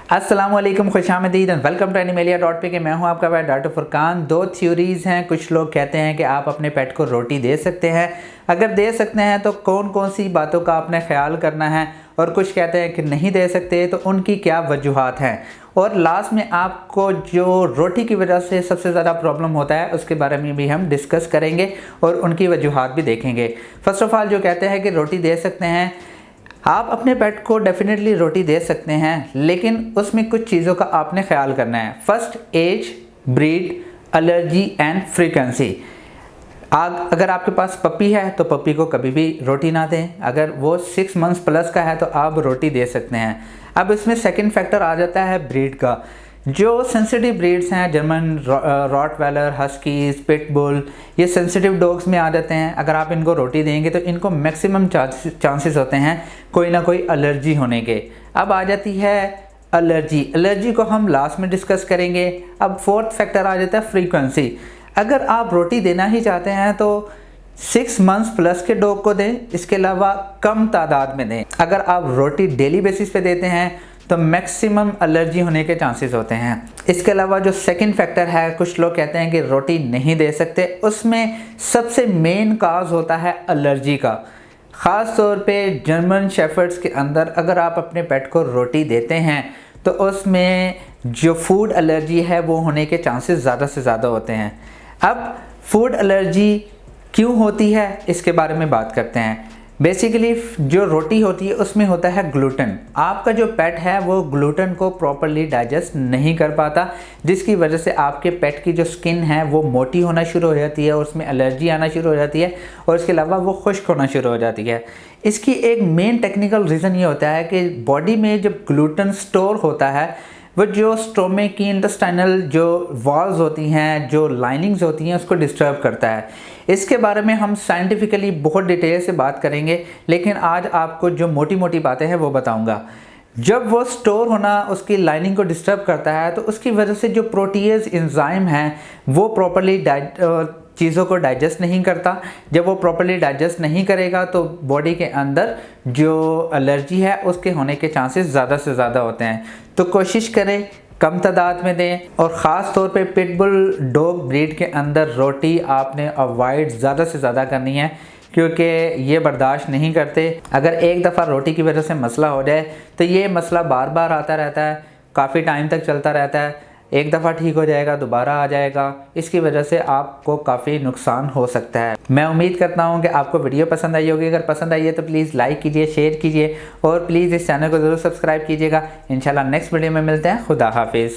अस्सलामुअलैकुम, खुशामदीद and welcome to animalia 𝗏𝗏 मैं हूं आपका भाई डॉक्टर फुरकान। दो थ्योरीज़ हैं। कुछ लोग कहते हैं कि आप अपने पेट को रोटी दे सकते हैं, अगर दे सकते हैं तो कौन कौन सी बातों का आपने ख्याल करना है, और कुछ कहते हैं कि नहीं दे सकते तो उनकी क्या वजूहात हैं। और लास्ट में आपको जो रोटी की वजह से सबसे ज़्यादा प्रॉब्लम होता है उसके बारे में भी हम डिस्कस करेंगे और उनकी वजूहात भी देखेंगे। फ़र्स्ट ऑफ़ ऑल जो कहते हैं कि रोटी दे सकते हैं, आप अपने पेट को डेफिनेटली रोटी दे सकते हैं, लेकिन उसमें कुछ चीज़ों का आपने ख्याल करना है। First, as, breed, allergy and frequency. अगर आपके पास पपी है तो पपी को कभी भी रोटी ना दें। अगर वो 6 मंथ्स प्लस का है तो आप रोटी दे सकते हैं। अब इसमें सेकंड फैक्टर आ जाता है ब्रीड का। जो सेंसिटिव ब्रीड्स हैं, जर्मन रॉटवेलर, हस्कीज़, पिटबुल, ये सेंसिटिव डॉग्स में आ जाते हैं। अगर आप इनको रोटी देंगे तो इनको मैक्सिमम चांसेस होते हैं कोई ना कोई एलर्जी होने के। अब आ जाती है एलर्जी को हम लास्ट में डिस्कस करेंगे। अब फोर्थ फैक्टर आ जाता है फ्रीक्वेंसी। अगर आप रोटी देना ही चाहते हैं तो 6 मंथ्स प्लस के डॉग को दें, इसके अलावा कम तादाद में दें। अगर आप रोटी डेली बेसिस पे देते हैं तो मैक्सिमम एलर्जी होने के चांसेस होते हैं। इसके अलावा जो सेकंड फैक्टर है, कुछ लोग कहते हैं कि रोटी नहीं दे सकते, उसमें सबसे मेन काज होता है एलर्जी का। ख़ास तौर पे जर्मन शेफर्ड्स के अंदर अगर आप अपने पेट को रोटी देते हैं तो उसमें जो फूड एलर्जी है वो होने के चांसेस ज़्यादा से ज़्यादा होते हैं। अब फूड एलर्जी क्यों होती है इसके बारे में बात करते हैं। बेसिकली जो रोटी होती है उसमें होता है ग्लूटेन। आपका जो पेट है वो ग्लूटेन को प्रॉपरली डाइजेस्ट नहीं कर पाता, जिसकी वजह से आपके पेट की जो स्किन है वो मोटी होना शुरू हो जाती है और उसमें एलर्जी आना शुरू हो जाती है, और इसके अलावा वो खुश्क होना शुरू हो जाती है। इसकी एक मेन टेक्निकल रीज़न ये होता है कि बॉडी में जब ग्लूटेन स्टोर होता है वो जो स्टोमक की इंटेस्टाइनल जो वॉल्स होती हैं, जो लाइनिंग्स होती हैं, उसको डिस्टर्ब करता है। इसके बारे में हम साइंटिफिकली बहुत डिटेल से बात करेंगे, लेकिन आज आपको जो मोटी मोटी बातें हैं वो बताऊंगा। जब वो स्टोर होना उसकी लाइनिंग को डिस्टर्ब करता है तो उसकी वजह से जो प्रोटीएज एंजाइम हैं वो प्रॉपरली चीज़ों को डाइजेस्ट नहीं करता। जब वो प्रॉपरली डाइजेस्ट नहीं करेगा तो बॉडी के अंदर जो एलर्जी है उसके होने के चांसेस ज़्यादा से ज़्यादा होते हैं। तो कोशिश करें कम तादाद में दें, और ख़ास तौर पे पिटबुल डॉग ब्रीड के अंदर रोटी आपने अवॉइड ज़्यादा से ज़्यादा करनी है, क्योंकि ये बर्दाश्त नहीं करते। अगर एक दफ़ा रोटी की वजह से मसला हो जाए तो ये मसला बार बार आता रहता है, काफ़ी टाइम तक चलता रहता है। एक दफ़ा ठीक हो जाएगा, दोबारा आ जाएगा। इसकी वजह से आपको काफ़ी नुकसान हो सकता है। मैं उम्मीद करता हूँ कि आपको वीडियो पसंद आई होगी। अगर पसंद आई है तो प्लीज़ लाइक कीजिए, शेयर कीजिए, और प्लीज़ इस चैनल को ज़रूर सब्सक्राइब कीजिएगा। इंशाल्लाह नेक्स्ट वीडियो में मिलते हैं। खुदा हाफिज़।